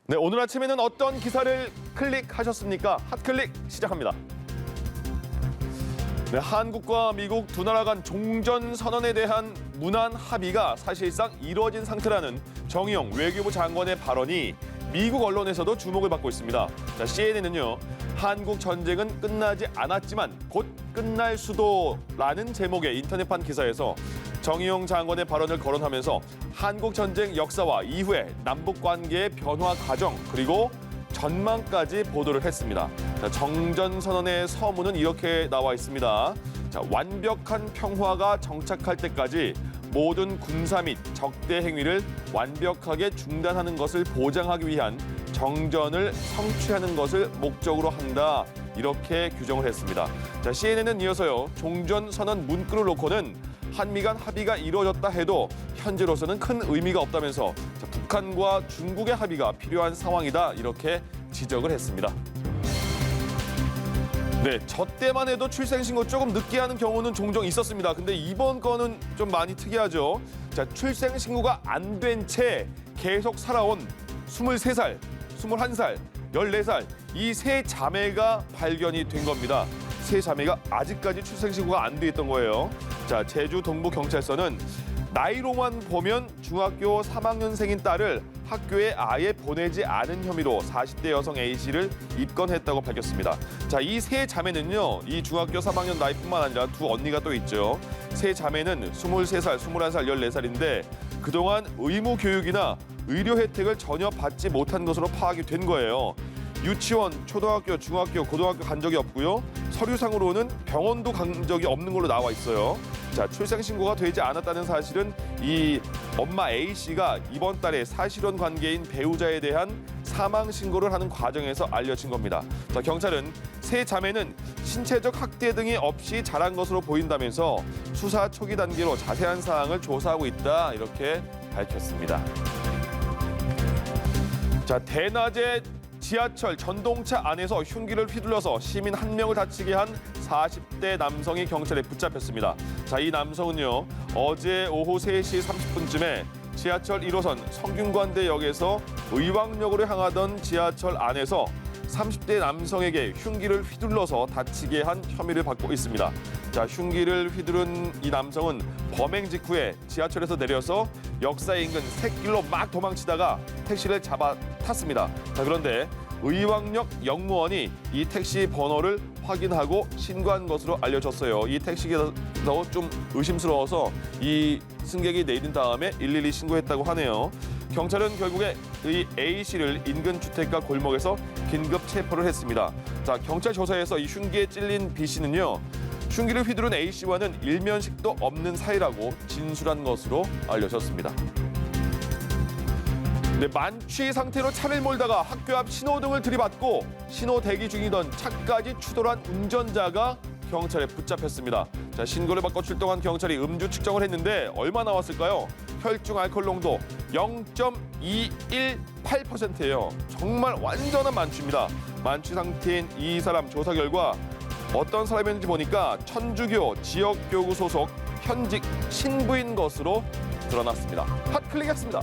네, 오늘 아침에는 어떤 기사를 클릭하셨습니까? 핫클릭 시작합니다. 네, 한국과 미국 두 나라 간 종전선언에 대한 무난 합의가 사실상 이루어진 상태라는 정의용 외교부 장관의 발언이 미국 언론에서도 주목을 받고 있습니다. 자, CNN은요, 한국 전쟁은 끝나지 않았지만 곧 끝날 수도라는 제목의 인터넷판 기사에서 정의용 장관의 발언을 거론하면서 한국 전쟁 역사와 이후의 남북 관계의 변화 과정 그리고 전망까지 보도를 했습니다. 자, 정전선언의 서문은 이렇게 나와 있습니다. 자, 완벽한 평화가 정착할 때까지 모든 군사 및 적대 행위를 완벽하게 중단하는 것을 보장하기 위한 정전을 성취하는 것을 목적으로 한다. 이렇게 규정을 했습니다. 자, CNN은 이어서요, 종전선언 문구를 놓고는 한미 간 합의가 이루어졌다 해도 현재로서는 큰 의미가 없다면서 북한과 중국의 합의가 필요한 상황이다 이렇게 지적을 했습니다. 네, 저 때만 해도 출생신고 조금 늦게 하는 경우는 종종 있었습니다. 근데 이번 건은 좀 많이 특이하죠. 자, 출생신고가 안 된 채 계속 살아온 23살, 21살, 14살 이 세 자매가 발견이 된 겁니다. 세 자매가 아직까지 출생신고가 안 돼 있던 거예요. 자, 제주 동부경찰서는 나이로만 보면 중학교 3학년생인 딸을 학교에 아예 보내지 않은 혐의로 40대 여성 A씨를 입건했다고 밝혔습니다. 자, 이 세 자매는요, 이 중학교 3학년 나이뿐만 아니라 두 언니가 또 있죠. 세 자매는 23살, 21살, 14살인데 그동안 의무 교육이나 의료 혜택을 전혀 받지 못한 것으로 파악이 된 거예요. 유치원, 초등학교, 중학교, 고등학교 간 적이 없고요. 서류상으로는 병원도 간 적이 없는 걸로 나와 있어요. 자, 출생신고가 되지 않았다는 사실은 이 엄마 A씨가 이번 달에 사실혼 관계인 배우자에 대한 사망신고를 하는 과정에서 알려진 겁니다. 자, 경찰은 세 자매는 신체적 학대 등이 없이 자란 것으로 보인다면서 수사 초기 단계로 자세한 사항을 조사하고 있다 이렇게 밝혔습니다. 자, 대낮에 지하철 전동차 안에서 흉기를 휘둘러서 시민 한 명을 다치게 한 40대 남성이 경찰에 붙잡혔습니다. 자, 이 남성은요, 어제 오후 3시 30분쯤에 지하철 1호선 성균관대역에서 의왕역으로 향하던 지하철 안에서 30대 남성에게 흉기를 휘둘러서 다치게 한 혐의를 받고 있습니다. 자, 흉기를 휘두른 이 남성은 범행 직후에 지하철에서 내려서 역사 인근 샛길로 막 도망치다가 택시를 잡아 탔습니다. 자, 그런데 의왕역 역무원이 이 택시 번호를 확인하고 신고한 것으로 알려졌어요. 이 택시기사도 좀 의심스러워서 이 승객이 내린 다음에 112 신고했다고 하네요. 경찰은 결국에 이 A씨를 인근 주택가 골목에서 긴급 체포를 했습니다. 자, 경찰 조사에서 이 흉기에 찔린 B씨는요, 흉기를 휘두른 A씨와는 일면식도 없는 사이라고 진술한 것으로 알려졌습니다. 네, 만취 상태로 차를 몰다가 학교 앞 신호등을 들이받고 신호 대기 중이던 차까지 추돌한 운전자가 경찰에 붙잡혔습니다. 자, 신고를 받고 출동한 경찰이 음주 측정을 했는데 얼마 나왔을까요? 혈중 알코올 농도 0.218%예요. 정말 완전한 만취입니다. 만취 상태인 이 사람 조사 결과 어떤 사람이었는지 보니까 천주교 지역교구 소속 현직 신부인 것으로 드러났습니다. 핫클릭했습니다.